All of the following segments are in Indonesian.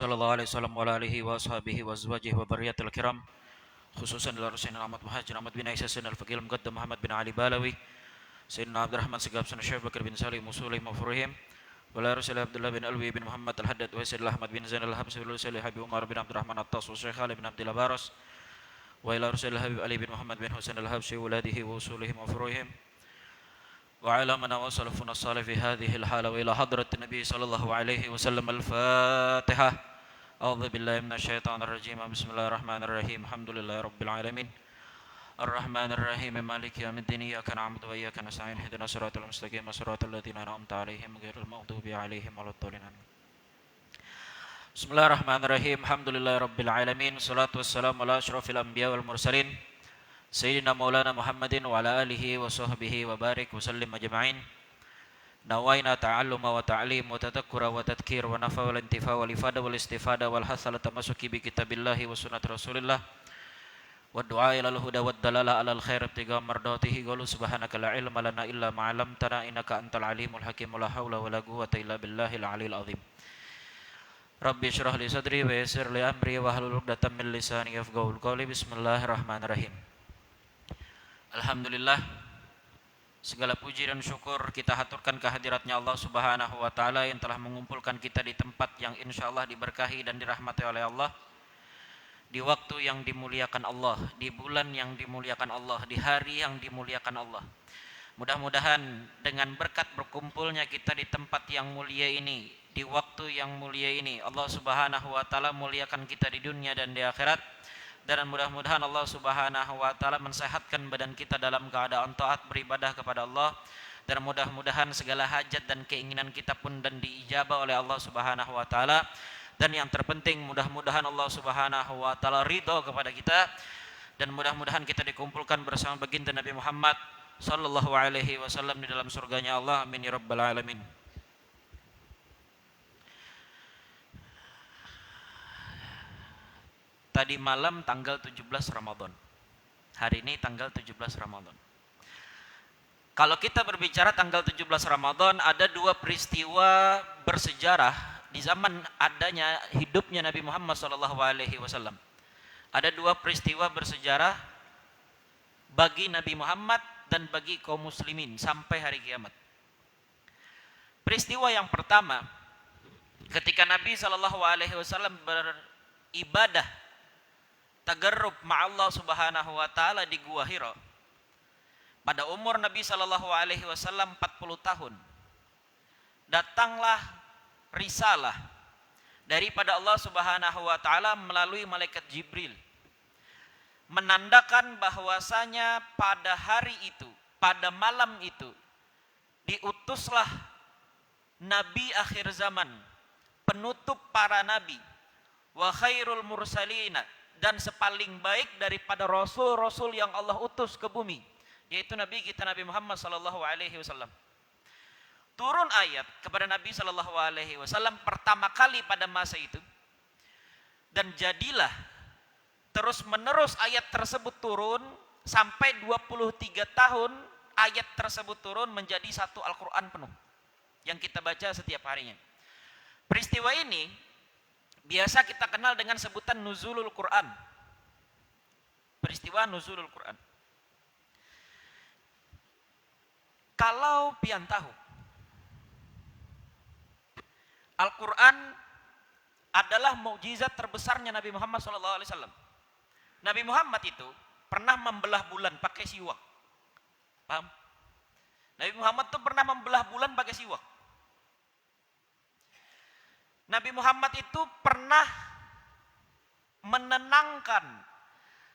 sallallahu alaihi wasallam wa ala alihi wa ashabihi wa azwajihi wa barriyatil kiram, khususan ila Rasulina Ahmad Muhajir Ahmad bin Aisyah Sayyidina Al-Faqih Al-Muqaddam Muhammad bin Ali Balawi, Sayyidina Abdurrahman Sigab Sayyidina Syekh Bakar bin Salim Musuli Mafruhim, wa ala Rasulillah Abdullah bin Alwi bin Muhammad Al-Haddad wa Sayyidina Ahmad bin Zain Al-Habsi wa Sayyidina Habib Umar bin Abdurrahman At-Tas wa Syekh Ali bin Abdullah Baras, wa ila Rasulillah Habib Ali bin Muhammad bin Husain Al-Habsi wa uladihi wa usulihi mafruhim, وعلى من وصلفنا الصالح في هذه الحالة وإلى حضرة النبي صلى الله عليه وسلم. الفاتحة. أعوذ بالله من الشيطان الرجيم. بسم الله الرحمن الرحيم. الحمد لله رب العالمين الرحمن الرحيم مالك يوم الدين إياك نعبد وإياك نستعين اهدنا الصراط المستقيم صراط الذين أنعمت عليهم غير المغضوب عليهم ولا الضالين. بسم الله الرحمن الرحيم. الحمد لله رب العالمين والصلاة والسلام على أشرف الأنبياء والمرسلين Sayyidina Maulana Muhammadin wa ala alihi wa sahbihi wa barik wa sallim ajma'in. Nawaina ta'alluma wa ta'lim wa tadhakkura wa tadhkir wa nafa wal intifa wal ifada wal istifada wal hasala tamasuki bi kitabillahi wa sunnati rasulillah wa du'a ila al-huda wa dalala ala al-khair ibtiga mardatihi qalu subhanaka la ilma lana illa ma 'allamtana innaka antal alimul hakim la haula wa la quwwata illa billahil aliyil azim. Rabbi shrah li sadri wa yassir li amri wa hlul 'uqdatam min lisani yafqahu qawli. Bismillahirrahmanirrahim. Alhamdulillah, segala puji dan syukur kita haturkan kehadiratnya Allah Subhanahu wa Ta'ala yang telah mengumpulkan kita di tempat yang insya Allah diberkahi dan dirahmati oleh Allah, di waktu yang dimuliakan Allah, di bulan yang dimuliakan Allah, di hari yang dimuliakan Allah. Mudah-mudahan dengan berkat berkumpulnya kita di tempat yang mulia ini, di waktu yang mulia ini, Allah Subhanahu wa Ta'ala muliakan kita di dunia dan di akhirat. Dan mudah-mudahan Allah Subhanahu wa Ta'ala mensehatkan badan kita dalam keadaan taat beribadah kepada Allah. Dan mudah-mudahan segala hajat dan keinginan kita pun dan diijabah oleh Allah Subhanahu wa Ta'ala. Dan yang terpenting mudah-mudahan Allah Subhanahu wa Ta'ala ridha kepada kita. Dan mudah-mudahan kita dikumpulkan bersama baginda Nabi Muhammad sallallahu alaihi wasallam di dalam surganya Allah. Amin ya rabbal alamin. Tadi malam tanggal 17 Ramadan. Hari ini tanggal 17 Ramadan. Kalau kita berbicara tanggal 17 Ramadan, ada dua peristiwa bersejarah di zaman adanya hidupnya Nabi Muhammad SAW. Ada dua peristiwa bersejarah bagi Nabi Muhammad dan bagi kaum muslimin sampai hari kiamat. Peristiwa yang pertama, ketika Nabi SAW beribadah tagarrub ma'allah Subhanahu wa Ta'ala di Gua Hira pada umur Nabi SAW 40 tahun, datanglah risalah daripada Allah Subhanahu wa Ta'ala melalui malaikat Jibril menandakan bahwasanya pada hari itu, pada malam itu diutuslah Nabi akhir zaman, penutup para nabi, wa khairul mursalina, dan sepaling baik daripada rasul-rasul yang Allah utus ke bumi, yaitu Nabi kita Nabi Muhammad sallallahu alaihi wasallam. Turun ayat kepada Nabi sallallahu alaihi wasallam pertama kali pada masa itu, dan jadilah terus menerus ayat tersebut turun sampai 23 tahun ayat tersebut turun menjadi satu Al-Qur'an penuh yang kita baca setiap harinya. Peristiwa ini biasa kita kenal dengan sebutan nuzulul Quran. Peristiwa nuzulul Quran. Kalau pian tahu, Al-Quran adalah mukjizat terbesarnya Nabi Muhammad SAW. Nabi Muhammad itu pernah membelah bulan pakai siwak. Paham? Nabi Muhammad itu pernah membelah bulan pakai siwak. Nabi Muhammad itu pernah menenangkan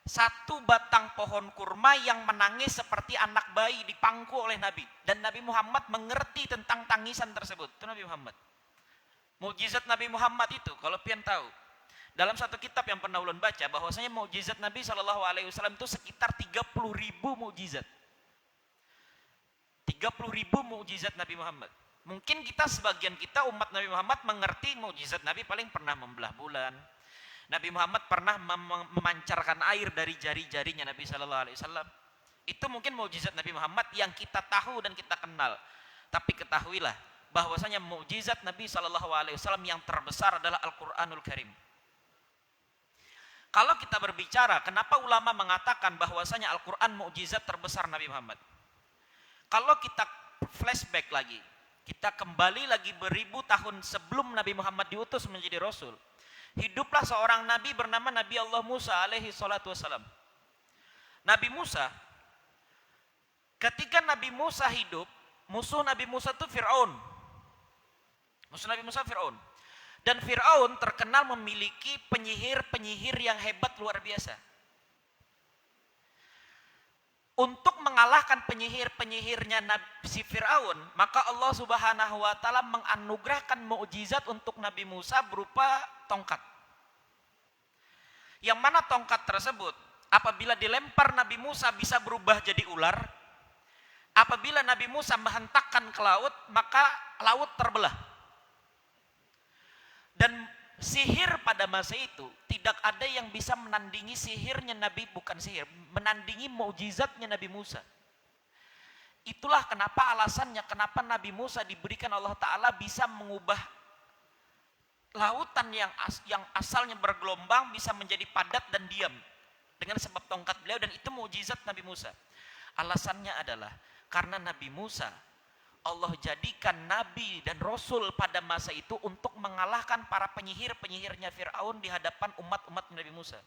satu batang pohon kurma yang menangis seperti anak bayi dipangku oleh Nabi. Dan Nabi Muhammad mengerti tentang tangisan tersebut. Itu Nabi Muhammad. Mukjizat Nabi Muhammad itu, kalau pian tahu, dalam satu kitab yang pernah ulun baca, bahwasanya mukjizat Nabi SAW itu sekitar 30.000 mukjizat. 30.000 mukjizat Nabi Muhammad. Mungkin kita sebagian kita umat Nabi Muhammad mengerti mukjizat Nabi paling pernah membelah bulan. Nabi Muhammad pernah memancarkan air dari jari-jarinya Nabi sallallahu alaihi wasallam. Itu mungkin mukjizat Nabi Muhammad yang kita tahu dan kita kenal. Tapi ketahuilah bahwasanya mukjizat Nabi Shallallahu Alaihi Wasallam yang terbesar adalah Al-Quranul Karim. Kalau kita berbicara, kenapa ulama mengatakan bahwasanya Al-Quran mukjizat terbesar Nabi Muhammad? Kalau kita flashback lagi, kita kembali lagi beribu tahun sebelum Nabi Muhammad diutus menjadi Rasul, hiduplah seorang Nabi bernama Nabi Allah Musa alaihi salatu wassalam. Nabi Musa, ketika Nabi Musa hidup, musuh Nabi Musa itu Fir'aun. Musuh Nabi Musa Fir'aun. Dan Fir'aun terkenal memiliki penyihir-penyihir yang hebat luar biasa. Untuk mengalahkan penyihir-penyihirnya si Fir'aun, maka Allah Subhanahu wa taala menganugerahkan mukjizat untuk Nabi Musa berupa tongkat. Yang mana tongkat tersebut apabila dilempar Nabi Musa bisa berubah jadi ular. Apabila Nabi Musa menghentakkan ke laut, maka laut terbelah. Dan sihir pada masa itu tidak ada yang bisa menandingi sihirnya Nabi, bukan sihir, menandingi mukjizatnya Nabi Musa. Itulah kenapa alasannya kenapa Nabi Musa diberikan Allah Ta'ala bisa mengubah lautan yang asalnya bergelombang bisa menjadi padat dan diam dengan sebab tongkat beliau, dan itu mukjizat Nabi Musa. Alasannya adalah karena Nabi Musa Allah jadikan Nabi dan Rasul pada masa itu untuk mengalahkan para penyihir-penyihirnya Fir'aun di hadapan umat-umat Nabi Musa.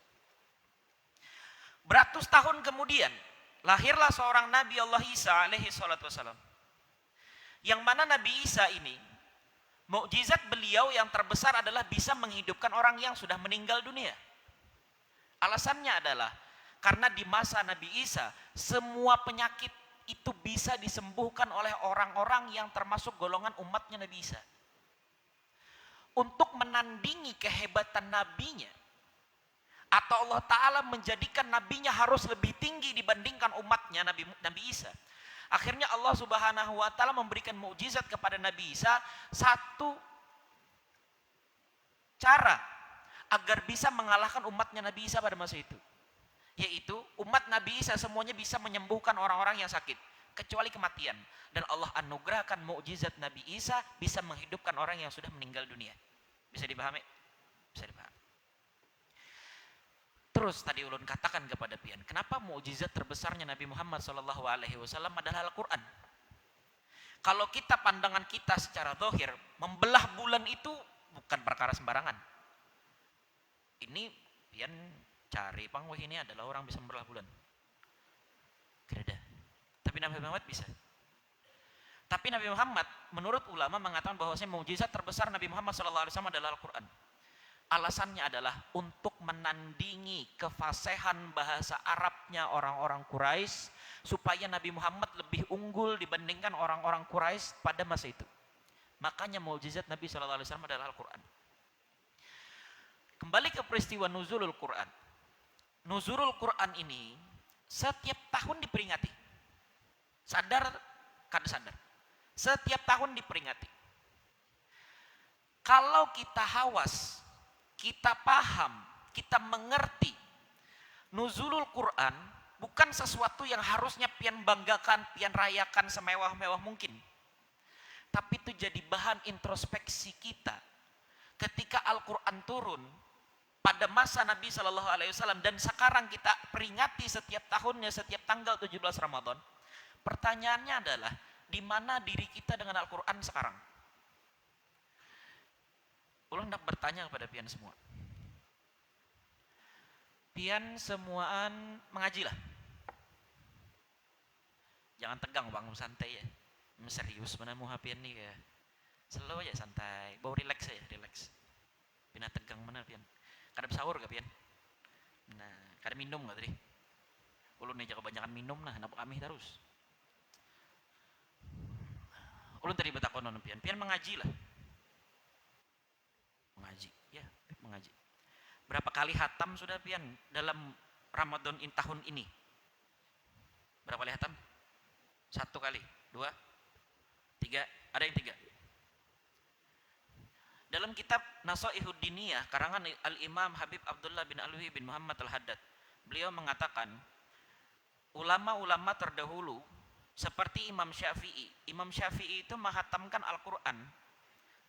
Beratus tahun kemudian lahirlah seorang Nabi Allah Isa alaihi salatu wassalam. Yang mana Nabi Isa ini, mukjizat beliau yang terbesar adalah bisa menghidupkan orang yang sudah meninggal dunia. Alasannya adalah karena di masa Nabi Isa semua penyakit itu bisa disembuhkan oleh orang-orang yang termasuk golongan umatnya Nabi Isa. Untuk menandingi kehebatan nabinya, atau Allah Ta'ala menjadikan nabinya harus lebih tinggi dibandingkan umatnya Nabi Isa. Akhirnya Allah Subhanahu wa taala memberikan mukjizat kepada Nabi Isa, satu cara agar bisa mengalahkan umatnya Nabi Isa pada masa itu. Yaitu umat Nabi Isa semuanya bisa menyembuhkan orang-orang yang sakit kecuali kematian, dan Allah anugerahkan mukjizat Nabi Isa bisa menghidupkan orang yang sudah meninggal dunia. Bisa dipahami? Bisa dipahami. Terus tadi ulun katakan kepada pian, kenapa mukjizat terbesarnya Nabi Muhammad SAW adalah Al-Quran. Kalau kita pandangan kita secara zahir, membelah bulan itu bukan perkara sembarangan. Ini pian cari pangwah ini adalah orang bisa membelah bulan. Tidak. Tapi Nabi Muhammad bisa. Tapi Nabi Muhammad menurut ulama mengatakan bahwasanya mukjizat terbesar Nabi Muhammad SAW adalah Al-Quran. Alasannya adalah untuk menandingi kefasihan bahasa Arabnya orang-orang Quraisy, supaya Nabi Muhammad lebih unggul dibandingkan orang-orang Quraisy pada masa itu. Makanya mukjizat Nabi SAW adalah Al-Quran. Kembali ke peristiwa nuzulul Quran. Nuzulul Quran ini setiap tahun diperingati. Sadar, kada sadar. Setiap tahun diperingati. Kalau kita hawas, kita paham, kita mengerti, nuzulul Quran bukan sesuatu yang harusnya pian banggakan, pian rayakan semewah-mewah mungkin. Tapi itu jadi bahan introspeksi kita. Ketika Al-Quran turun pada masa Nabi Shallallahu Alaihi Wasallam dan sekarang kita peringati setiap tahunnya, setiap tanggal 17 Ramadan. Pertanyaannya adalah, di mana diri kita dengan Al-Quran sekarang? Ulang hendak bertanya kepada pian semua. Pian semuaan mengajilah. Jangan tegang bang, santai ya. Serius mana muha pian nih ya. Slow aja, santai. Bawa relax aja, relax. Pina tegang mana pian. Kada sahur gak pian? Nah, kada minum gak tadi? Ulun nih jaga kebanyakan minum nah, kenapa kami terus? Ulun tadi betakonon pian, pian mengaji lah. Mengaji, ya, mengaji. Berapa kali hatam sudah pian dalam Ramadan tahun ini? Berapa kali hatam? 1 kali, 2, 3, ada yang 3. Dalam kitab Nasaihud Diniyah karangan Al-Imam Habib Abdullah bin Alwi bin Muhammad Al-Haddad, beliau mengatakan ulama-ulama terdahulu Seperti Imam Syafi'i. Imam Syafi'i itu menghatamkan Al-Quran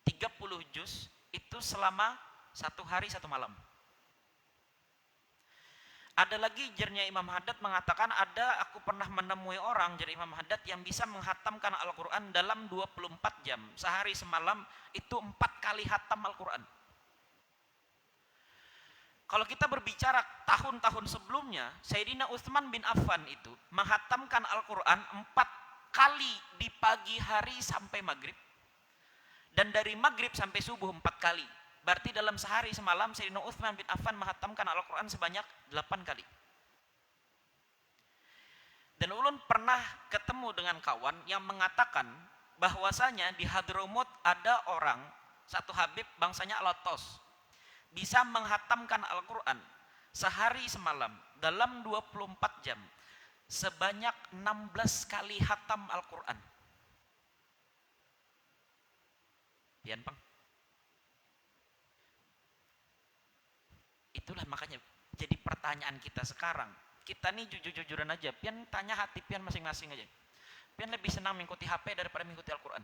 30 juz itu selama 1 hari 1 malam. Ada lagi jernya Imam Haddad mengatakan, aku pernah menemui orang, jadi Imam Haddad, yang bisa menghatamkan Al-Quran dalam 24 jam. Sehari semalam itu 4 kali hatam Al-Quran. Kalau kita berbicara tahun-tahun sebelumnya, Sayyidina Utsman bin Affan itu menghatamkan Al-Quran 4 kali di pagi hari sampai maghrib. Dan dari maghrib sampai subuh 4 kali. Berarti dalam sehari semalam Sayyidina Utsman bin Affan menghatamkan Al-Quran sebanyak 8 kali. Dan ulun pernah ketemu dengan kawan yang mengatakan bahwasanya di Hadramut ada orang, satu habib bangsanya Alatos, bisa menghatamkan Al-Quran sehari semalam dalam 24 jam sebanyak 16 kali hatam Al-Quran. Pian Pang. Itulah makanya jadi pertanyaan kita sekarang. Kita nih jujur-jujuran aja. Pian tanya hati pian masing-masing aja. Pian lebih senang mengikuti HP daripada mengikuti Al-Quran.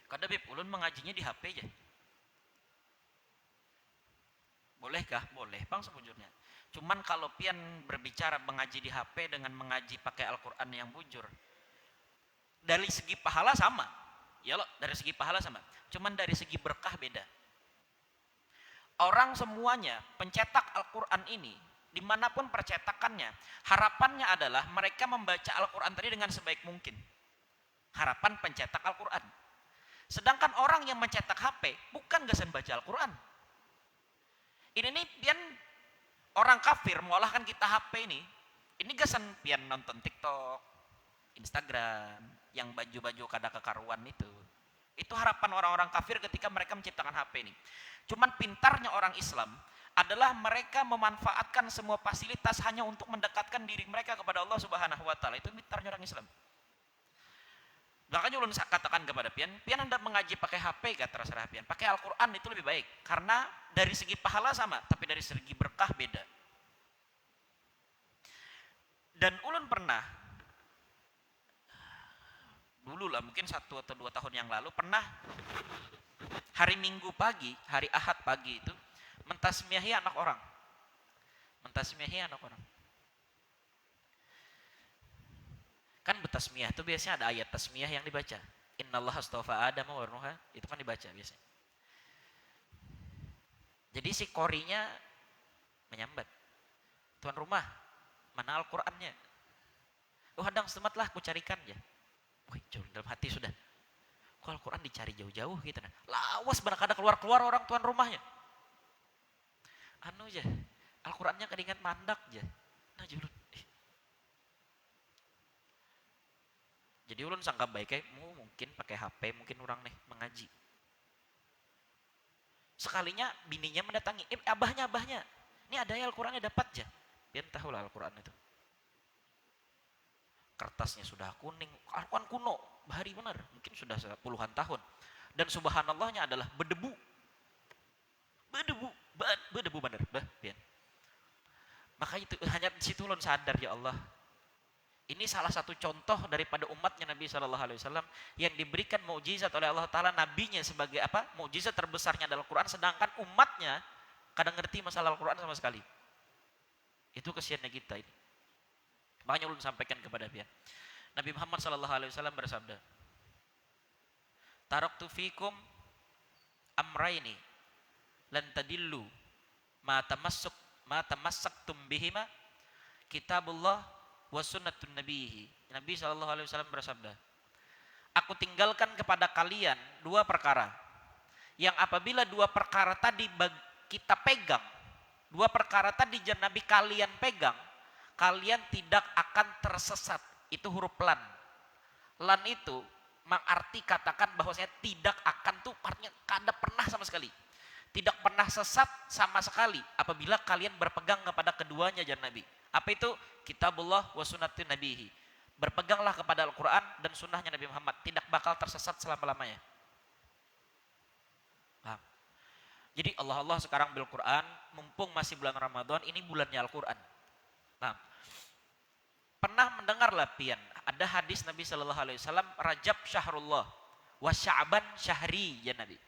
Kadang beb, ulun mengajinya di HP aja. Bolehkah? Boleh Bang sebujurnya. Cuman kalau pian berbicara mengaji di HP dengan mengaji pakai Al-Quran yang bujur, dari segi pahala sama. Ya loh, dari segi pahala sama. Cuman dari segi berkah beda. Orang semuanya pencetak Al-Quran ini, dimanapun percetakannya, harapannya adalah mereka membaca Al-Quran tadi dengan sebaik mungkin. Harapan pencetak Al-Quran. Sedangkan orang yang mencetak HP bukan gasan baca Al-Quran. Ini nih pian orang kafir mengolahkan kita HP ini gasan pian nonton TikTok, Instagram, yang baju-baju kada kekaruan itu. Itu harapan orang-orang kafir ketika mereka menciptakan HP ini. Cuman pintarnya orang Islam adalah mereka memanfaatkan semua fasilitas hanya untuk mendekatkan diri mereka kepada Allah Subhanahu wa taala. Itu pintarnya orang Islam. Makanya ulun katakan kepada pian hendak mengaji pakai HP kata terserah pian. Pakai Al-Qur'an itu lebih baik karena dari segi pahala sama, tapi dari segi berkah beda. Dan ulun pernah dulu lah mungkin 1 atau 2 tahun yang lalu pernah hari Minggu pagi, hari Ahad pagi itu mentasmiahi anak orang. Kan bertasmiyah itu biasanya ada ayat tasmiyah yang dibaca. Innallaha astafa Adam wa Nuha, itu kan dibaca biasanya. Jadi si korinya menyambat. Tuan rumah, mana Al-Qur'annya? Oh hadang sematlah aku carikan ya. Wih, jauh dalam hati sudah. Kok Al-Quran dicari jauh-jauh gitu nah. Lawas benak ada keluar-keluar orang tuan rumahnya. Anu aja, Al-Qurannya kedingat mandak aja. Nah julun. Jadi ulun sangka baiknya mungkin pakai HP, mungkin orang nih mengaji. Sekalinya bininya mendatangi, abahnya. Ini ada ya Al-Qurannya dapat aja. Dia tahu lah Al-Quran itu. Kertasnya sudah kuning, Al-Quran kuno, bahari benar, mungkin sudah puluhan tahun. Dan subhanallahnya adalah berdebu benar, pian. Maka itu hanya di situ ulun sadar ya Allah. Ini salah satu contoh daripada umatnya Nabi SAW yang diberikan mukjizat oleh Allah Taala, nabinya sebagai apa? Mukjizat terbesarnya adalah Al-Quran, sedangkan umatnya kadang ngerti masalah Al-Quran sama sekali. Itu kesiannya kita ini. Makanya ulun sampaikan kepada pian. Nabi Muhammad SAW bersabda, taraktu fikum amraini lan tadillu ma tamassaktum bihima kitabullah wa sunnatun nabiyhi. Nabi SAW bersabda, aku tinggalkan kepada kalian 2 perkara yang apabila 2 perkara tadi kita pegang, 2 perkara tadi Nabi kalian pegang, kalian tidak akan tersesat. Itu huruf lan. Lan itu mengarti katakan bahwasanya tidak akan tuh artinya kada pernah sama sekali. Tidak pernah sesat sama sekali apabila kalian berpegang kepada keduanya jan Nabi. Apa itu? Kitabullah wa sunnatun nabihi. Berpeganglah kepada Al-Quran dan sunnahnya Nabi Muhammad. Tidak bakal tersesat selama-lamanya. Paham? Jadi Allah sekarang bil-Quran, mumpung masih bulan Ramadan, ini bulannya Al-Quran. Paham? Pernah mendengarlah pian, ada hadis Nabi sallallahu alaihi wasallam, Rajab syahrullah wa Sya'ban syahri, ya Nabi.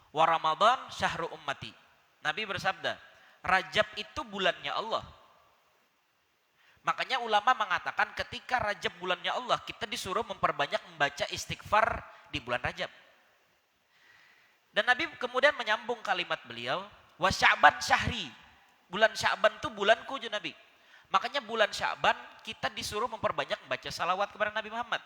Wa Ramadan syahru ummati. Nabi bersabda, Rajab itu bulannya Allah. Makanya ulama mengatakan ketika Rajab bulannya Allah, kita disuruh memperbanyak membaca istighfar di bulan Rajab. Dan Nabi kemudian menyambung kalimat beliau, wa Sya'ban syahri. Bulan Sya'ban itu bulanku, ya Nabi. Makanya bulan Sya'ban kita disuruh memperbanyak membaca salawat kepada Nabi Muhammad.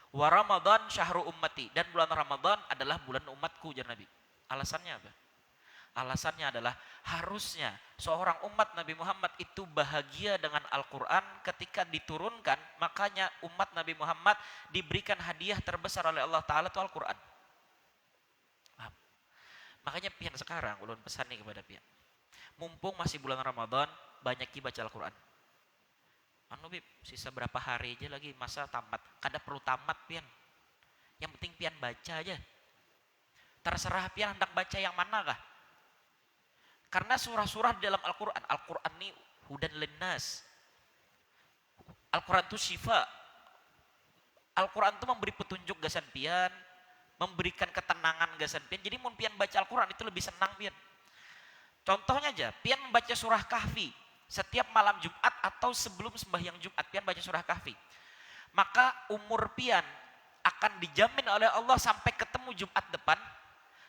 Wa Ramadan syahru ummati, dan bulan Ramadan adalah bulan umatku, ya Nabi. Alasannya apa? Alasannya adalah harusnya seorang umat Nabi Muhammad itu bahagia dengan Al-Quran ketika diturunkan. Makanya umat Nabi Muhammad diberikan hadiah terbesar oleh Allah Ta'ala itu Al-Quran. Makanya pian sekarang ulun pesan nih kepada pian, mumpung masih bulan Ramadan, banyak baca Al-Quran. Anu Bib, sisa berapa hari aja lagi masa tamat. Kada perlu tamat pian, yang penting pian baca aja. Terserah pian hendak baca yang mana kah. Karena surah-surah di dalam Al-Quran, Al-Quran ini hudan linnas. Al-Quran itu syifa. Al-Quran itu memberi petunjuk gasan pian, memberikan ketenangan gasan pian. Jadi mun pian baca Al-Quran itu lebih senang pian. Contohnya aja, pian membaca surah Kahfi setiap malam Jumat atau sebelum sembahyang Jumat, pian baca surah Kahfi. Maka umur pian akan dijamin oleh Allah sampai ketemu Jumat depan.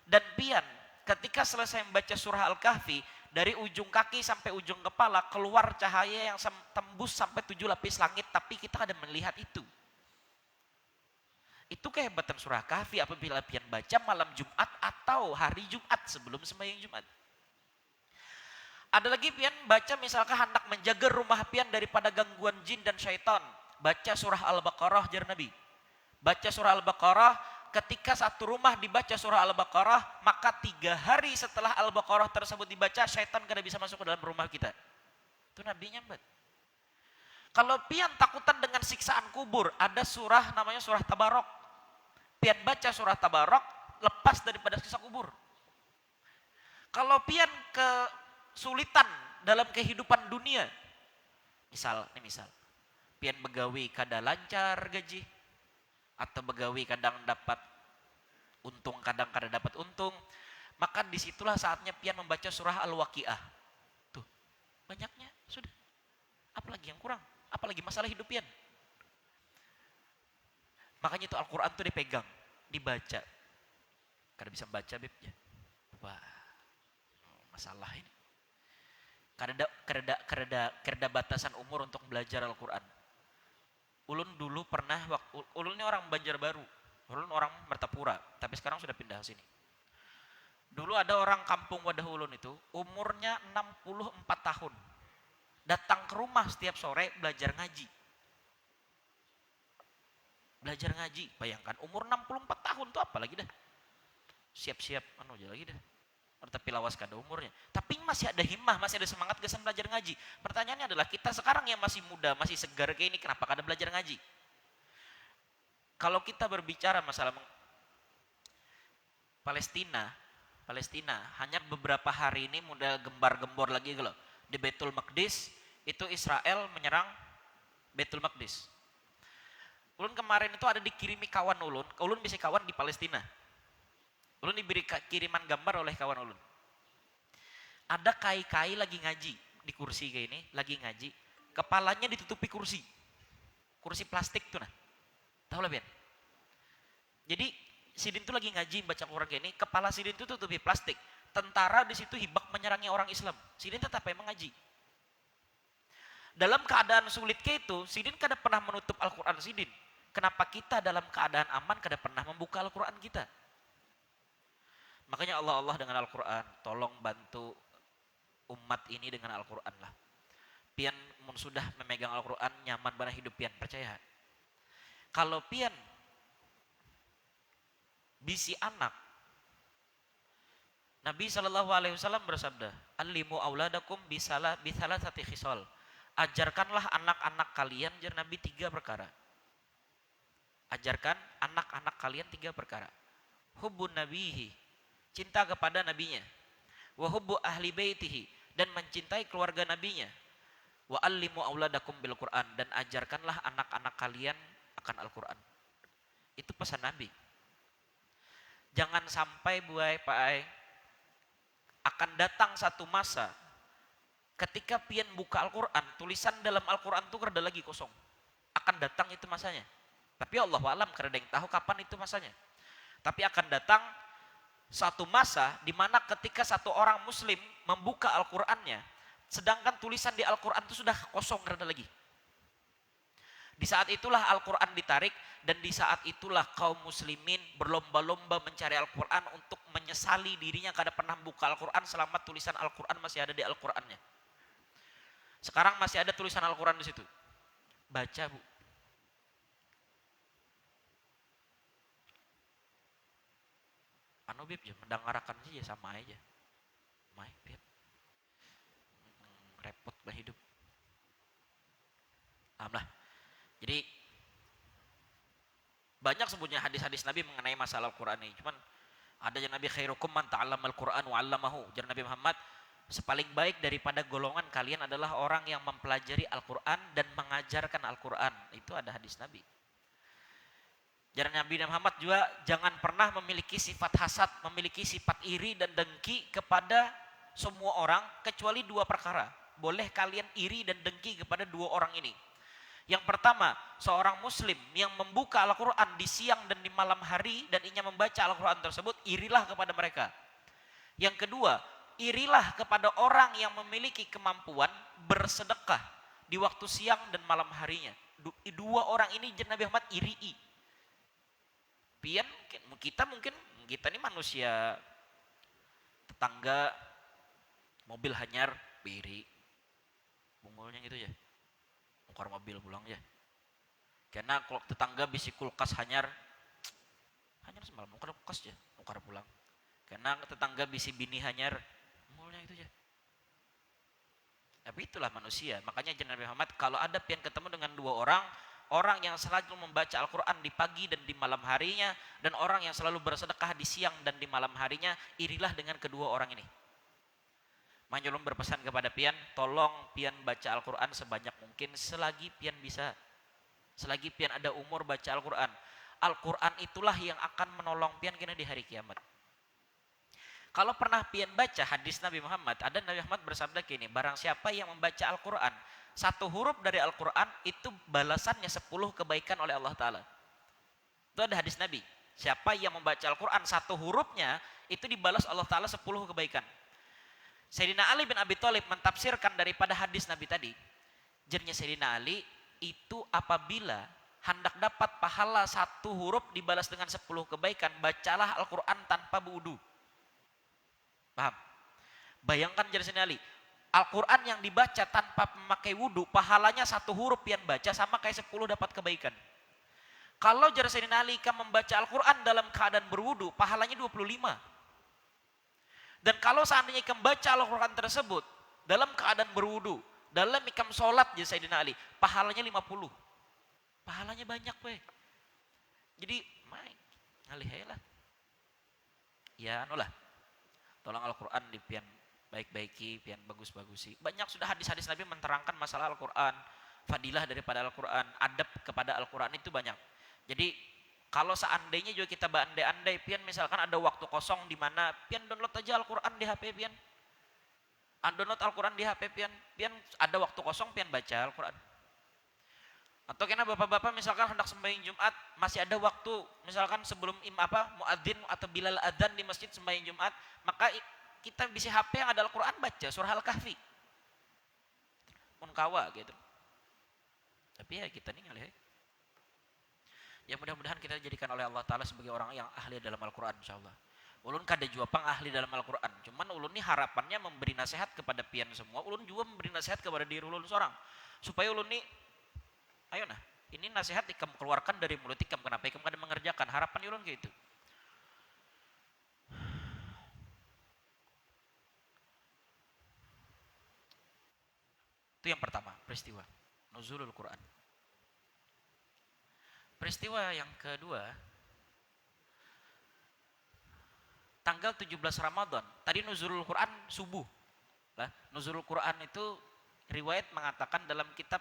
Dan pian ketika selesai membaca surah Al-Kahfi, dari ujung kaki sampai ujung kepala keluar cahaya yang tembus sampai 7 lapis langit, tapi kita ada melihat itu. Itu kehebatan surah Kahfi apabila pian baca malam Jumat atau hari Jumat sebelum sembahyang Jumat. Ada lagi pian baca misalkan hendak menjaga rumah pian daripada gangguan jin dan syaitan, baca surah Al-Baqarah, jar Nabi. Baca surah Al-Baqarah. Ketika satu rumah dibaca surah Al-Baqarah, maka 3 hari setelah Al-Baqarah tersebut dibaca, syaitan kada bisa masuk ke dalam rumah kita. Itu Nabi nyambat. Kalau pian takutan dengan siksaan kubur, ada surah namanya surah Tabarok. Pian baca surah Tabarok, lepas daripada siksa kubur. Kalau pian kesulitan dalam kehidupan dunia, misal, pian begawi kada lancar gaji, atau begawi kadang dapat untung, kadang kada dapat untung, maka disitulah saatnya pian membaca surah Al-Waqiah. Tuh, banyaknya sudah. Apalagi yang kurang? Apalagi masalah hidup pian? Makanya itu Al-Quran tuh dipegang, dibaca. Kada bisa membaca Bib ya. Wah, masalah ini. Kada batasan umur untuk belajar Al-Quran. Ulun dulu pernah, ulun ini orang Banjarbaru, ulun orang Martapura, tapi sekarang sudah pindah ke sini. Dulu ada orang kampung wadah ulun itu, umurnya 64 tahun. Datang ke rumah setiap sore belajar ngaji. Belajar ngaji, bayangkan umur 64 tahun tuh apa lagi dah. Siap-siap anu aja lagi dah. Tapi lawas kada umurnya. Tapi masih ada himmah, masih ada semangat gesan belajar ngaji. Pertanyaannya adalah kita sekarang yang masih muda, masih segar kayak ini, kenapa kada belajar ngaji? Kalau kita berbicara masalah Palestina hanya beberapa hari ini mudah gembar-gembor lagi loh. Di Baitul Maqdis itu Israel menyerang Baitul Maqdis. Ulun kemarin itu ada dikirimi kawan ulun bisa kawan di Palestina. Ulun diberi kiriman gambar oleh kawan ulun. Ada kai-kai lagi ngaji di kursi kayak ini, lagi ngaji, kepalanya ditutupi kursi plastik tuh nah. Tahu lah Bian? Jadi sidin tuh lagi ngaji baca Quran kayak ini, kepala sidin tuh tutupi plastik. Tentara di situ hibak menyerangi orang Islam. Sidin tetap memang ngaji. Dalam keadaan sulit kayak itu, sidin kada pernah menutup Al-Quran sidin. Kenapa kita dalam keadaan aman kada pernah membuka Al-Quran kita? Makanya Allah dengan Al-Quran, tolong bantu umat ini dengan Al-Quran lah. Pian mun sudah memegang Al-Quran, nyaman pada hidup pian, percaya. Kalau pian bisi anak, Nabi SAW bersabda, "Allimu auladakum bisalasati khisal." Ajarkanlah anak-anak kalian, jar Nabi, 3 perkara. Ajarkan anak-anak kalian 3 perkara. Hubbun nabihi, cinta kepada nabinya. Wa hubbu ahli baitihi, dan mencintai keluarga nabinya. Wa allimu auladakum bil Qur'an, dan ajarkanlah anak-anak kalian akan Al-Qur'an. Itu pesan Nabi. Jangan sampai buai Pak Ai, akan datang satu masa ketika pian buka Al-Qur'an, tulisan dalam Al-Qur'an itu ada lagi kosong. Akan datang itu masanya. Tapi Allah alam, karena ada yang tahu kapan itu masanya. Tapi akan datang satu masa di mana ketika satu orang muslim membuka Al-Qur'annya, sedangkan tulisan di Al-Qur'an itu sudah kosong, tidak ada lagi. Di saat itulah Al-Qur'an ditarik, dan di saat itulah kaum muslimin berlomba-lomba mencari Al-Qur'an untuk menyesali dirinya karena pernah membuka Al-Qur'an selama tulisan Al-Qur'an masih ada di Al-Qur'annya. Sekarang masih ada tulisan Al-Qur'an di situ. Baca, Bu. Anu Bib, ya mendengarkan saja sama aja. Mai, Bib. Repot lah hidup. Alhamdulillah. Jadi banyak sebutnya hadis-hadis Nabi mengenai masalah Al-Quran ini. Cuman ada yang Nabi khairukum man ta'allamal Quran wa 'allamahu. Jadi Nabi Muhammad, sepaling baik daripada golongan kalian adalah orang yang mempelajari Al-Quran dan mengajarkan Al-Quran. Itu ada hadis Nabi. Jadi Nabi Muhammad juga jangan pernah memiliki sifat hasad, memiliki sifat iri dan dengki kepada semua orang, kecuali dua perkara. Boleh kalian iri dan dengki kepada dua orang ini. Yang pertama, seorang muslim yang membuka Al-Quran di siang dan di malam hari dan ingin membaca Al-Quran tersebut, irilah kepada mereka. Yang kedua, irilah kepada orang yang memiliki kemampuan bersedekah di waktu siang dan malam harinya. Dua orang ini Nabi Muhammad irii. Pian, kita ini manusia tetangga, mobil hanyar, biri. Bungulnya gitu ya. Nukar mobil pulang ya. Karena kalau tetangga bisi kulkas hanyar semalam nukar kulkas ya, nukar pulang. Karena tetangga bisi bini hanyar, mulnya itu ya. Tapi itulah manusia. Makanya Nabi Muhammad kalau ada pian ketemu dengan dua orang yang selalu membaca Al-Quran di pagi dan di malam harinya, dan orang yang selalu bersedekah di siang dan di malam harinya, irilah dengan kedua orang ini. Manjulun berpesan kepada pian, tolong pian baca Al-Quran sebanyak mungkin selagi pian bisa. Selagi pian ada umur baca Al-Quran. Al-Quran itulah yang akan menolong pian kena di hari kiamat. Kalau pernah pian baca hadis Nabi Muhammad, ada Nabi Muhammad bersabda gini, barang siapa yang membaca Al-Quran, satu huruf dari Al-Quran itu balasannya 10 kebaikan oleh Allah Ta'ala. Itu ada hadis Nabi. Siapa yang membaca Al-Quran, satu hurufnya itu dibalas Allah Ta'ala 10 kebaikan. Sayyidina Ali bin Abi Thalib mentafsirkan daripada hadis Nabi tadi. Jernya Sayyidina Ali, itu apabila hendak dapat pahala satu huruf dibalas dengan 10 kebaikan, bacalah Al-Quran tanpa wudu. Paham? Bayangkan jer Sayyidina Ali, Al-Quran yang dibaca tanpa memakai wudu, pahalanya satu huruf yang baca sama kayak 10 dapat kebaikan. Kalau jer Sayyidina Ali membaca Al-Quran dalam keadaan berwudu, pahalanya 25. Dan kalau seandainya ikam baca Al-Quran tersebut dalam keadaan berwudu, dalam ikam sholat ya Sayyidina Ali, pahalanya 50. Pahalanya banyak weh. Jadi, ngalihailah. Ya anulah. Tolong Al-Quran di pian baik-baiki, pian bagus-bagusi. Banyak sudah hadis-hadis Nabi menerangkan masalah Al-Quran, fadilah daripada Al-Quran, adab kepada Al-Quran itu banyak. Jadi kalau seandainya juga kita berandai-andai, pian misalkan ada waktu kosong di mana pian download aja Al-Quran di HP pian. Download Al-Quran di HP pian. Pian ada waktu kosong pian baca Al-Quran. Atau kena bapak-bapak misalkan hendak sembahyang Jumat, masih ada waktu misalkan sebelum muadzin atau bilal adzan di masjid sembahyang Jumat, maka kita bisa HP yang ada Al-Quran baca surah Al-Kahfi. Munkawa gitu. Tapi ya kita nih ngalih. Ya mudah-mudahan kita dijadikan oleh Allah Ta'ala sebagai orang yang ahli dalam Al-Quran insyaAllah. Ulun kada jua pang ahli dalam Al-Quran. Cuman ulun ini harapannya memberi nasihat kepada pian semua. Ulun juga memberi nasihat kepada diri ulun seorang. Supaya ulun ini, ayo nah, ini nasihat ikam keluarkan dari mulut ikam. Kenapa ikam kada mengerjakan? Harapan ulun gitu. Itu yang pertama, peristiwa nuzulul Quran. Peristiwa yang kedua, tanggal 17 Ramadan. Tadi nuzulul Quran subuh. Lah, nuzulul Quran itu riwayat mengatakan dalam kitab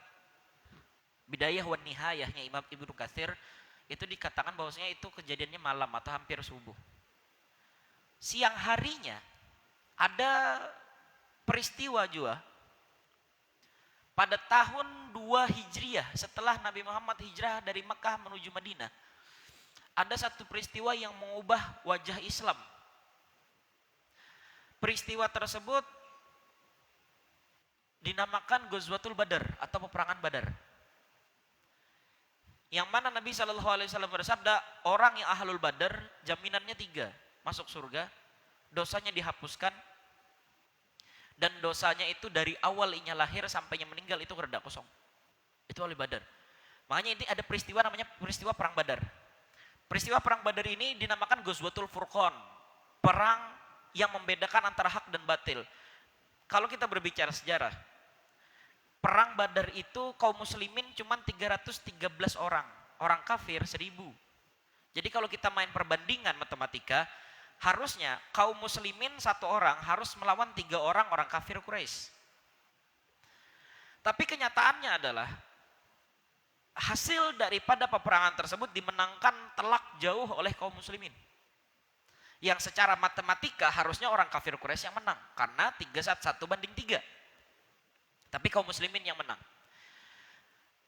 Bidayah wan Nihayahnya Imam Ibnu Katsir itu dikatakan bahwasanya itu kejadiannya malam atau hampir subuh. Siang harinya ada peristiwa juga pada tahun 2 Hijriah setelah Nabi Muhammad hijrah dari Mekah menuju Madinah. Ada satu peristiwa yang mengubah wajah Islam. Peristiwa tersebut dinamakan Ghazwatul Badar atau peperangan Badar. Yang mana Nabi Shallallahu Alaihi Wasallam bersabda, orang yang ahlul Badar jaminannya 3, masuk surga, dosanya dihapuskan, dan dosanya itu dari awal ia lahir sampainya meninggal itu reda kosong. Itu ahli Badar. Makanya ini ada peristiwa namanya peristiwa perang Badar. Peristiwa perang Badar ini dinamakan Ghazwatul Furqan, perang yang membedakan antara hak dan batil. Kalau kita berbicara sejarah, perang Badar itu kaum muslimin cuma 313 orang, orang kafir 1000. Jadi kalau kita main perbandingan matematika, harusnya kaum muslimin 1 orang harus melawan 3 orang orang kafir Quraisy. Tapi kenyataannya adalah hasil daripada peperangan tersebut dimenangkan telak jauh oleh kaum muslimin. Yang secara matematika harusnya orang kafir Quraisy yang menang karena 1 banding 3. Tapi kaum muslimin yang menang.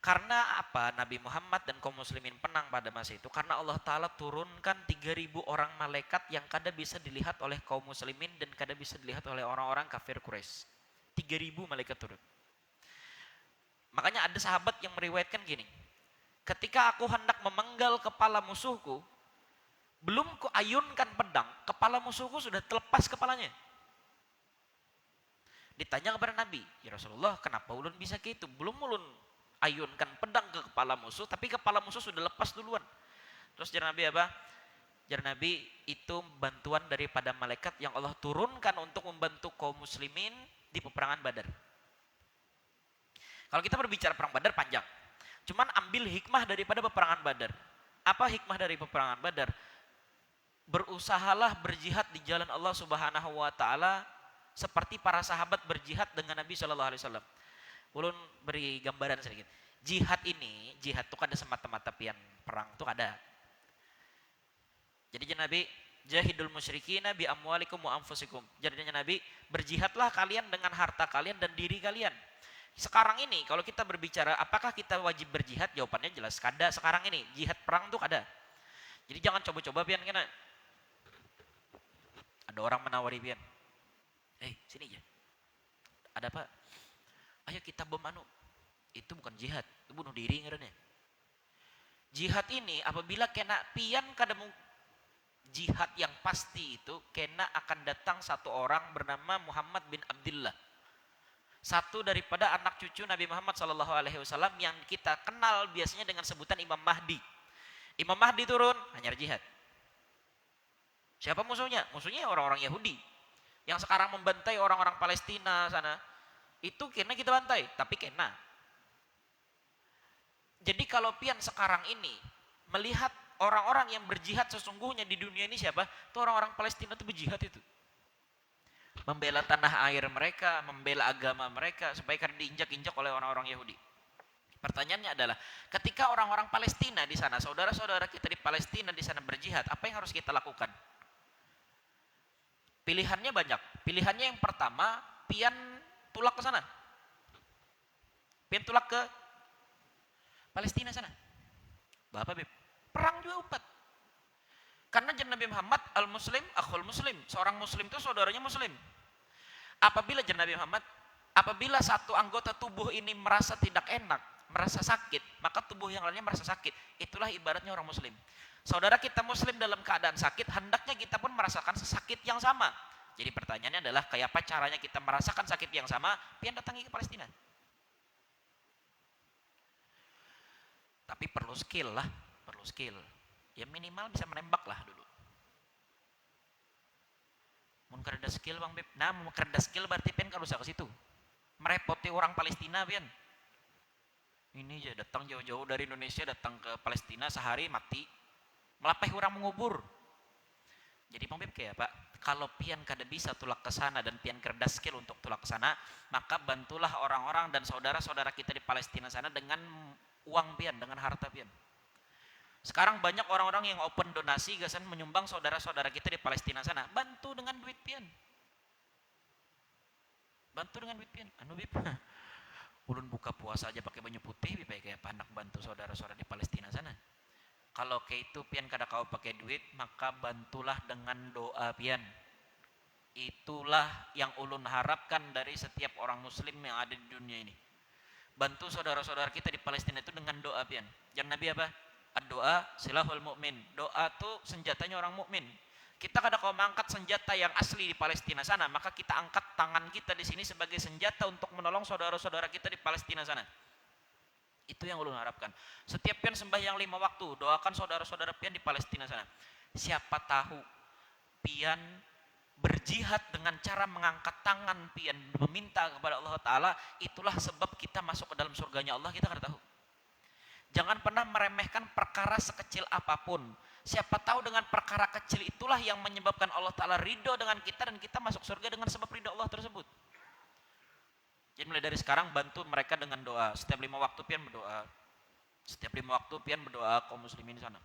Karena apa Nabi Muhammad dan kaum muslimin menang pada masa itu? Karena Allah Ta'ala turunkan 3000 orang malaikat yang kada bisa dilihat oleh kaum muslimin dan kada bisa dilihat oleh orang-orang kafir Quraisy. 3000 malaikat turun. Makanya ada sahabat yang meriwayatkan gini, ketika aku hendak memenggal kepala musuhku, belum ku ayunkan pedang, kepala musuhku sudah terlepas kepalanya. Ditanya kepada Nabi, ya Rasulullah, kenapa ulun bisa gitu? Belum ulun ayunkan pedang ke kepala musuh, tapi kepala musuh sudah lepas duluan. Terus jar Nabi apa? Jar Nabi, itu bantuan daripada malaikat yang Allah turunkan untuk membantu kaum muslimin di peperangan Badar. Kalau kita berbicara perang Badar panjang. Cuman ambil hikmah daripada peperangan Badar. Apa hikmah dari peperangan Badar? Berusahalah berjihad di jalan Allah Subhanahu wa taala seperti para sahabat berjihad dengan Nabi Shallallahu alaihi wasallam. Ulun beri gambaran sedikit. Jihad itu kada semata-mata pian perang itu ada. Jadi Nabi jahidul musyrikina bi amwalikum wa anfusikum. Jadi Nabi, berjihadlah kalian dengan harta kalian dan diri kalian. Sekarang ini kalau kita berbicara apakah kita wajib berjihad? Jawabannya jelas kada. Sekarang ini jihad perang itu kada. Jadi jangan coba-coba pian kena. Ada orang menawari pian. Sini aja. Ada apa? Ayo kita bom anu. Itu bukan jihad, itu bunuh diri ngarannya. Jihad ini apabila kena pian kada jihad yang pasti itu kena akan datang satu orang bernama Muhammad bin Abdullah. Satu daripada anak cucu Nabi Muhammad sallallahu alaihi wasallam yang kita kenal biasanya dengan sebutan Imam Mahdi. Imam Mahdi turun hanya jihad. Siapa musuhnya? Musuhnya orang-orang Yahudi yang sekarang membantai orang-orang Palestina sana. Itu kena kita bantai, tapi kena. Jadi kalau pian sekarang ini melihat orang-orang yang berjihad sesungguhnya di dunia ini siapa? Itu orang-orang Palestina itu berjihad itu. Membela tanah air mereka, membela agama mereka supaya karena diinjak-injak oleh orang-orang Yahudi. Pertanyaannya adalah, ketika orang-orang Palestina di sana, saudara-saudara kita di Palestina di sana berjihad, apa yang harus kita lakukan? Pilihannya banyak. Pilihannya yang pertama, pian tulak ke sana. Pian tulak ke Palestina sana. Bapak Beb, perang juga upat. Karena Nabi Muhammad al-Muslim, akhul Muslim. Seorang Muslim itu saudaranya Muslim. Apabila Nabi Muhammad, apabila satu anggota tubuh ini merasa tidak enak, merasa sakit, maka tubuh yang lainnya merasa sakit. Itulah ibaratnya orang Muslim. Saudara kita Muslim dalam keadaan sakit, hendaknya kita pun merasakan sakit yang sama. Jadi pertanyaannya adalah, kayak apa caranya kita merasakan sakit yang sama? Pian datangi ke Palestina. Tapi perlu skill lah, perlu skill. Ya minimal bisa menembak lah dulu. Mun kereda skill Bang Beb. Nah, mau kereda skill berarti pian kalau usah ke situ. Merepoti orang Palestina pian. Ini aja datang jauh-jauh dari Indonesia datang ke Palestina sehari mati. Melapeh orang mengubur. Jadi Bang Beb kayak Pak, Kalau pian kada bisa tulak ke sana dan pian kerda skill untuk tulak ke sana, maka bantulah orang-orang dan saudara-saudara kita di Palestina sana dengan uang pian, dengan harta pian. Sekarang banyak orang-orang yang open donasi gasan menyumbang saudara-saudara kita di Palestina sana. Bantu dengan duit pian. Bantu dengan duit pian. Anu bib. Ulun buka puasa aja pakai baju putih bib kayak panak bantu saudara-saudara di Palestina sana. Kalau kayak itu pian kada kau pakai duit, maka bantulah dengan doa pian. Itulah yang ulun harapkan dari setiap orang muslim yang ada di dunia ini. Bantu saudara-saudara kita di Palestina itu dengan doa pian. Yang Nabi apa? Doa silahul mukmin. Doa tuh senjatanya orang mukmin. Kita kada kau mengangkat senjata yang asli di Palestina sana, maka kita angkat tangan kita di sini sebagai senjata untuk menolong saudara-saudara kita di Palestina sana. Itu yang ulun harapkan. Setiap pian sembahyang 5 waktu, doakan saudara-saudara pian di Palestina sana. Siapa tahu pian berjihad dengan cara mengangkat tangan pian meminta kepada Allah Ta'ala, itulah sebab kita masuk ke dalam surganya Allah, kita kada tahu. Jangan pernah meremehkan perkara sekecil apapun. Siapa tahu dengan perkara kecil itulah yang menyebabkan Allah Ta'ala ridho dengan kita dan kita masuk surga dengan sebab ridho Allah tersebut. Jadi mulai dari sekarang bantu mereka dengan doa. Setiap 5 waktu pian berdoa. Setiap 5 waktu pian berdoa kaum muslimin sana.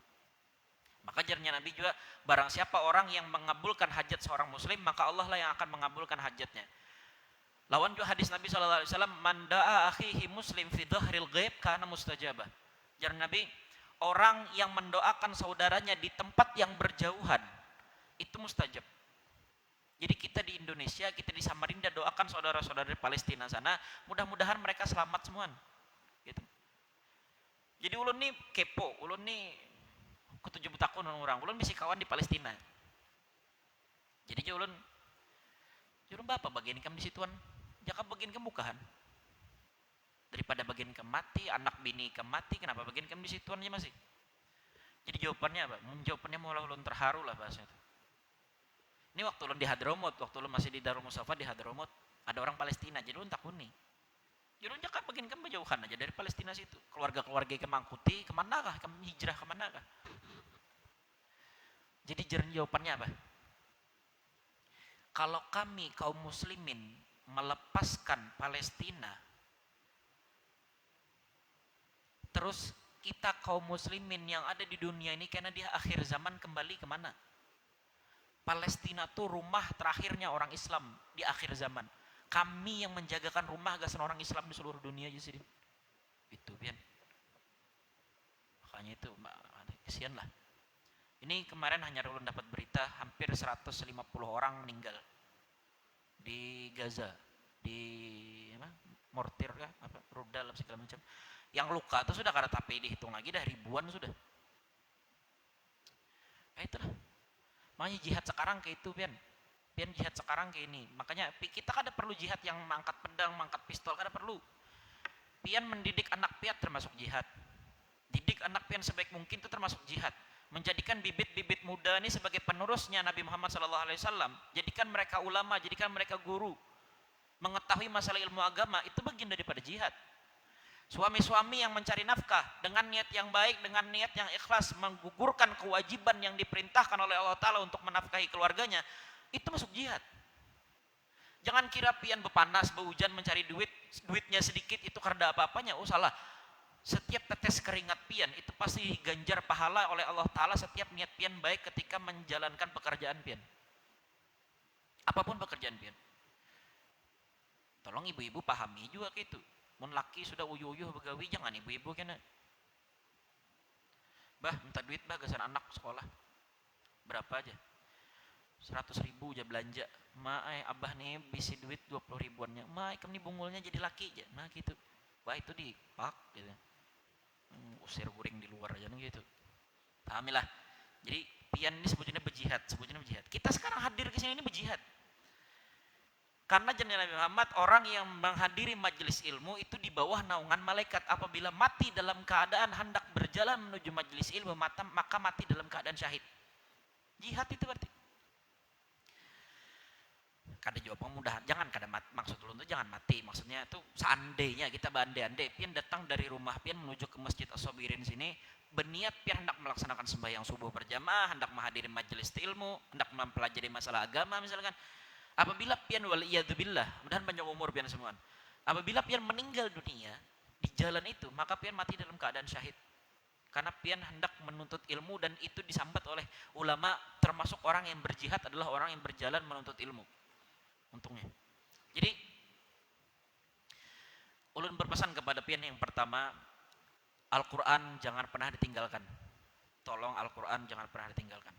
Maka jarnya Nabi juga, barang siapa orang yang mengabulkan hajat seorang muslim, maka Allah lah yang akan mengabulkan hajatnya. Lawan juga hadis Nabi SAW, man da'a akhihi muslim fi dhahril ghaib kana mustajabah. Jar Nabi, orang yang mendoakan saudaranya di tempat yang berjauhan itu mustajab. Jadi kita di Indonesia, kita di Samarinda doakan saudara-saudara di Palestina sana, mudah-mudahan mereka selamat semua. Gitu. Jadi ulun nih kepo, ulun nih ketujuh betakun orang, ulun misi kawan di Palestina. Jadi ulun bapak bagian kam di situan, jaka bagian kam bukahan. Daripada bagian kam mati, anak bini kam mati, kenapa bagian kam di situan aja masih? Jadi jawabannya apa? Jawabannya malah ulun terharu lah bahasanya itu. Ini waktu ulun di Hadramut, waktu ulun masih di Darul Mustafa di Hadramut, ada orang Palestina, jadi ulun takuni. Jadi ulun jaka bagian kam berjauhan aja dari Palestina situ. Keluarga-keluarga kam mangkuti, kemana kah? Kam hijrah kemana kah? Jadi jawabannya apa? Kalau kami kaum muslimin melepaskan Palestina, terus kita kaum muslimin yang ada di dunia ini karena dia akhir zaman kembali kemana? Palestina tuh rumah terakhirnya orang Islam di akhir zaman. Kami yang menjagakan rumah gasan orang Islam di seluruh dunia aja sih. Itu pian. Makanya itu kesian lah. Ini kemarin hanya ulun dapat berita hampir 150 orang meninggal di Gaza, di mortir kah, rudal segala macam. Yang luka itu sudah kada tapi dihitung lagi dah ribuan sudah. Itulah. Makanya jihad sekarang kayak itu pian jihad sekarang kayak ini. Makanya kita kada perlu jihad yang mangkat pedang, mangkat pistol, kada perlu. Pian mendidik anak pian termasuk jihad. Didik anak pian sebaik mungkin itu termasuk jihad. Menjadikan bibit-bibit muda ini sebagai penerusnya Nabi Muhammad SAW. Jadikan mereka ulama, jadikan mereka guru. Mengetahui masalah ilmu agama itu bagian daripada jihad. Suami-suami yang mencari nafkah dengan niat yang baik, dengan niat yang ikhlas, menggugurkan kewajiban yang diperintahkan oleh Allah Ta'ala untuk menafkahi keluarganya, itu masuk jihad. Jangan kira pian bepanas, behujan mencari duitnya sedikit itu karena apa-apanya. Oh salah. Setiap tetes keringat pian itu pasti diganjar pahala oleh Allah Ta'ala setiap niat pian baik ketika menjalankan pekerjaan pian. Apapun pekerjaan pian. Tolong ibu-ibu pahami juga gitu. Mun laki sudah uyuh-uyuh begawi, jangan ibu-ibu kena. Bah, minta duit bah gasan anak sekolah. Berapa aja? 100 ribu aja belanja. Abah nih bisi duit 20 ribuannya. Ikam nih bungulnya jadi laki aja. Nah gitu. Wah itu dipak gitu. Usir guring di luar aja gitu. Pahamilah. Jadi pian ini sebutnya berjihad, Kita sekarang hadir ke sini ini berjihad. Karena jenazah Nabi Muhammad, orang yang menghadiri majelis ilmu itu di bawah naungan malaikat. Apabila mati dalam keadaan hendak berjalan menuju majelis ilmu, maka mati dalam keadaan syahid. Jihad itu berarti. kada jawab pemudahan, jangan kada maksud ulun tuh jangan mati, maksudnya tuh seandainya kita andai pian datang dari rumah pian menuju ke Masjid As-Sabirin sini berniat pian hendak melaksanakan sembahyang subuh berjamaah, hendak menghadiri majelis ilmu, hendak mempelajari masalah agama misalkan. Apabila pian waliyadzubillah, mudahan panjang umur pian semua. Apabila pian meninggal dunia di jalan itu, maka pian mati dalam keadaan syahid. Karena pian hendak menuntut ilmu dan itu disambat oleh ulama, termasuk orang yang berjihad adalah orang yang berjalan menuntut ilmu. Untungnya. Jadi ulun berpesan kepada pian yang pertama, Al-Quran jangan pernah ditinggalkan. Tolong Al-Quran jangan pernah ditinggalkan.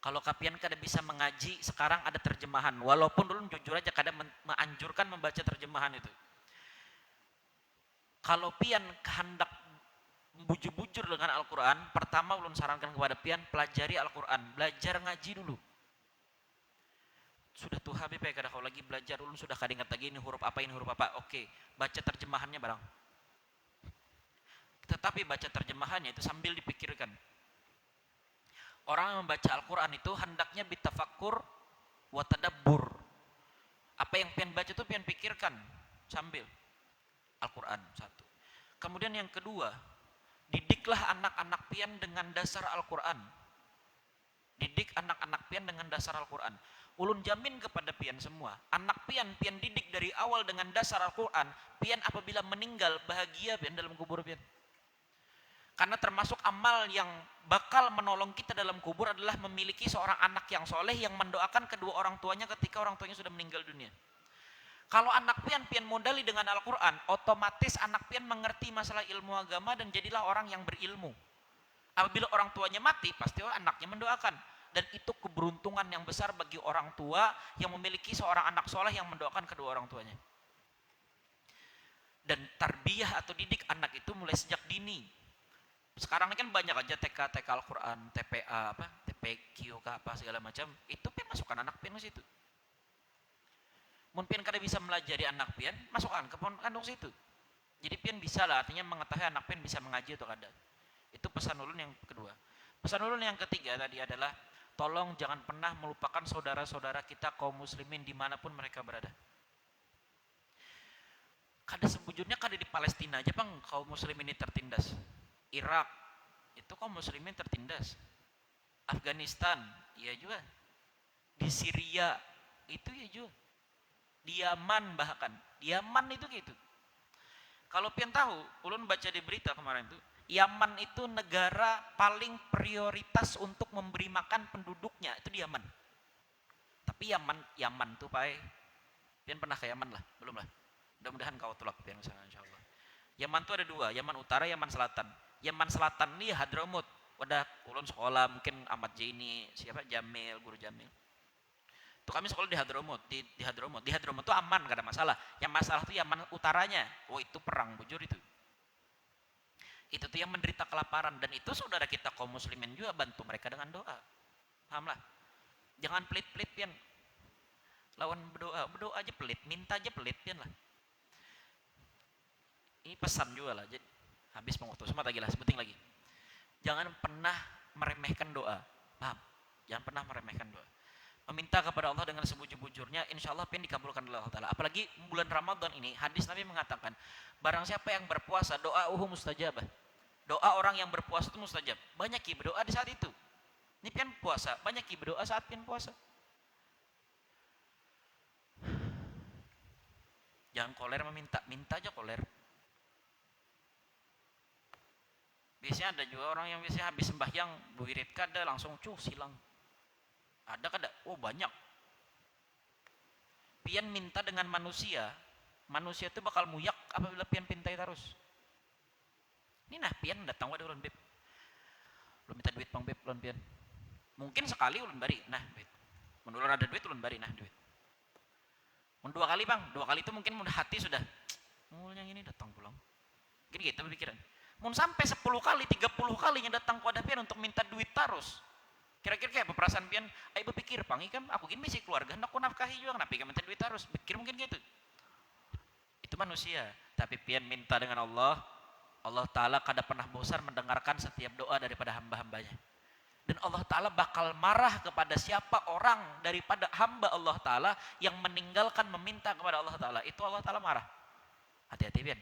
Kalau kapian kada bisa mengaji, sekarang ada terjemahan. Walaupun dulu jujur aja kada menganjurkan membaca terjemahan itu. Kalau pian hendak bujur-bujur dengan Al-Quran, pertama ulun sarankan kepada pian pelajari Al-Quran, belajar ngaji dulu. Sudah tuh Habib kada kau lagi belajar, ulun sudah kada ingat lagi ini huruf apa, oke, baca terjemahannya barang. Tetapi baca terjemahannya itu sambil dipikirkan. Orang yang membaca Al-Quran itu hendaknya bitafakkur wa tadabbur. Apa yang pian baca itu pian pikirkan sambil Al-Quran, satu. Kemudian yang kedua, didiklah anak-anak pian dengan dasar Al-Quran. Didik anak-anak pian dengan dasar Al-Quran. Ulun jamin kepada pian semua, anak pian didik dari awal dengan dasar Al-Quran, pian apabila meninggal bahagia pian dalam kubur pian. Karena termasuk amal yang bakal menolong kita dalam kubur adalah memiliki seorang anak yang soleh yang mendoakan kedua orang tuanya ketika orang tuanya sudah meninggal dunia. Kalau anak pian modali dengan Al-Quran, otomatis anak pian mengerti masalah ilmu agama dan jadilah orang yang berilmu. Apabila orang tuanya mati, pasti anaknya mendoakan. Dan itu keberuntungan yang besar bagi orang tua yang memiliki seorang anak soleh yang mendoakan kedua orang tuanya. Dan tarbiyah atau didik anak itu mulai sejak dini. Sekarang ini kan banyak aja TK Al-Quran, TPA, TPQ, apa segala macam. Itu pian masukkan anak pian ke situ. Mun pian kada bisa melajari anak pian, masukkan ke kandung situ. Jadi pian bisa lah, artinya mengetahui anak pian bisa mengaji atau kada. Itu pesan ulun yang kedua. Pesan ulun yang ketiga tadi adalah, tolong jangan pernah melupakan saudara-saudara kita kaum muslimin dimanapun mereka berada. Kada sebujurnya kada di Palestina aja bang kaum muslimin ini tertindas. Irak itu kaum muslimin tertindas. Afghanistan, iya juga. Di Syria itu ya juga. Di Yaman bahkan, di Yaman itu gitu. Kalau pian tahu, ulun baca di berita kemarin itu, Yaman itu negara paling prioritas untuk memberi makan penduduknya itu di Yaman. Tapi Yaman tuh pai, pian pernah ke Yaman lah, belum lah. Mudah-mudahan kau tulak pian sana insyaallah. Yaman tuh ada dua, Yaman Utara, Yaman Selatan. Yaman Selatan nih Hadramut. Wadah ulun sekolah mungkin Ahmad Jaini, siapa Jamil, guru Jamil. Tuh kami sekolah di Hadramut, di Hadramut. Di Hadramut tuh aman, gak ada masalah. Yang masalah tuh Yaman Utaranya. Oh itu perang bujur itu. Itu tuh yang menderita kelaparan dan itu saudara kita kaum muslimin juga, bantu mereka dengan doa. Pahamlah. Jangan pelit-pelit pian. Lawan berdoa aja pelit, minta aja pelit pian lah. Ini pesan juga lah. Jadi habis waktu semua lagi lah, sepenting lagi. Jangan pernah meremehkan doa. Paham? Jangan pernah meremehkan doa. Meminta kepada Allah dengan sebujur-bujurnya, insya Allah pian dikabulkan oleh Allah Ta'ala. Apalagi bulan Ramadan ini, hadis Nabi mengatakan, barang siapa yang berpuasa, doa mustajabah. Doa orang yang berpuasa itu mustajab. Banyak ki berdoa di saat itu. Ini pian puasa, banyak ki berdoa saat pian puasa. Jangan koler meminta, minta aja koler. Biasanya ada juga orang yang biasanya habis sembahyang buirit kada langsung silang. Ada kada? Oh banyak. Pian minta dengan manusia itu bakal muyak apabila pian pintai terus. Ini nah pian datang waduh ulun beb. Ulun minta duit bang beb ulun pian. Mungkin sekali ulun bari, nah duit. Mun ulun ada duit ulun bari nah duit. Mun dua kali bang, dua kali itu mungkin mun hati sudah. Yang ini datang pulang. Gini gitu pikiran. Mun sampai 10 kali, 30 kalinya datang kepada pian untuk minta duit terus. Kira-kira kayak perasaan pian, ayo berpikir, pangi kan aku gini masih keluarga, hendak aku nafkahi juga, kenapa pian minta duit terus? Pikir mungkin gitu. Itu manusia, tapi pian minta dengan Allah Ta'ala kada pernah bosan mendengarkan setiap doa daripada hamba-hambanya. Dan Allah Ta'ala bakal marah kepada siapa orang daripada hamba Allah Ta'ala yang meninggalkan meminta kepada Allah Ta'ala. Itu Allah Ta'ala marah. Hati-hati Pian.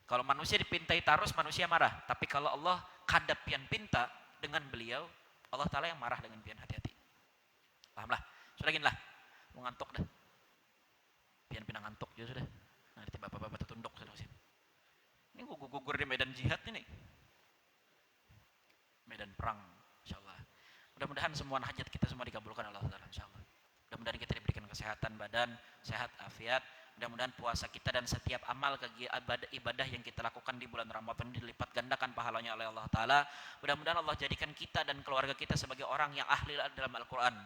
Kalau manusia dipintai terus, manusia marah. Tapi kalau Allah kadap Pian pinta dengan beliau, Allah Ta'ala yang marah dengan Pian. Hati-hati. Pahamlah. Sudah gini lah. Mau ngantuk dah. Pian pinang ngantuk juga sudah. Nanti bapak-bapak tertunduk sudah. Ini gugur di medan jihad ini. Medan perang, insyaallah. Mudah-mudahan semua hajat kita semua dikabulkan Allah Ta'ala, insyaallah. Mudah-mudahan kita diberikan kesehatan badan, sehat afiat. Mudah-mudahan puasa kita dan setiap amal ibadah yang kita lakukan di bulan Ramadan dilipat gandakan pahalanya oleh Allah Ta'ala. Mudah-mudahan Allah jadikan kita dan keluarga kita sebagai orang yang ahli dalam Al-Quran.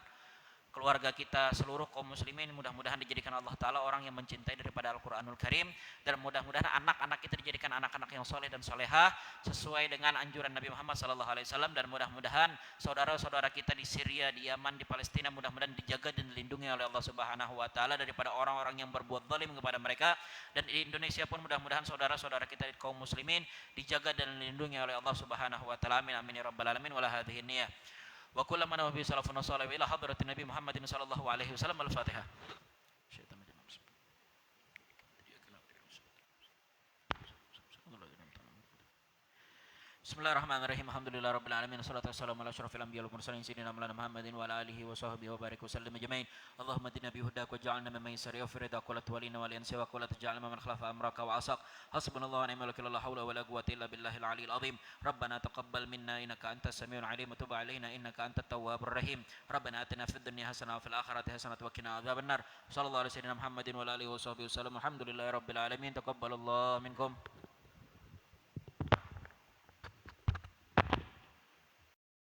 Keluarga kita, seluruh kaum muslimin mudah-mudahan dijadikan Allah Ta'ala orang yang mencintai daripada Al-Quranul Karim. Dan mudah-mudahan anak-anak kita dijadikan anak-anak yang soleh dan solehah sesuai dengan anjuran Nabi Muhammad SAW. Dan mudah-mudahan saudara-saudara kita di Syria, di Yaman, di Palestina mudah-mudahan dijaga dan dilindungi oleh Allah Subhanahu Wa Ta'ala daripada orang-orang yang berbuat zalim kepada mereka. Dan di Indonesia pun mudah-mudahan saudara-saudara kita di kaum muslimin dijaga dan dilindungi oleh Allah Subhanahu Wa Ta'ala. Amin amin ya rabbal alamin. Wala hadhihi niyah. Wa kullama nabi sallallahu alaihi ila hadratin Nabi Muhammadin sallallahu alaihi wasallam al-Fatihah. Bismillahirrahmanirrahim. Alhamdulillahirabbil alamin. Wassalatu wassalamu ala asyrafil anbiya'i wal mursalin sayyidina Muhammadin wa ala alihi wa sahbihi wa barik wa sallim ajmain. Allahumma dinna bi hudak wa ja'alna mimman yasri wa firida qullat walina wal yansi wa qullat ja'alna mimman khalafa amraka wa asaq. Hasbunallahu wa ni'mal wakeel. La haula wa la quwwata illa billahil aliyil azim. Rabbana taqabbal minna innaka antas samiul alim wa tub alaina innaka antat tawwabur rahim. Rabbana atina fid dunya hasanah wa fil akhirati hasanah wa qina adzabannar. Sallallahu alaihi wasallam Muhammadin wa ala alihi wa sahbihi wasallam. Alhamdulillahirabbil alamin. Taqabbalallahu minkum.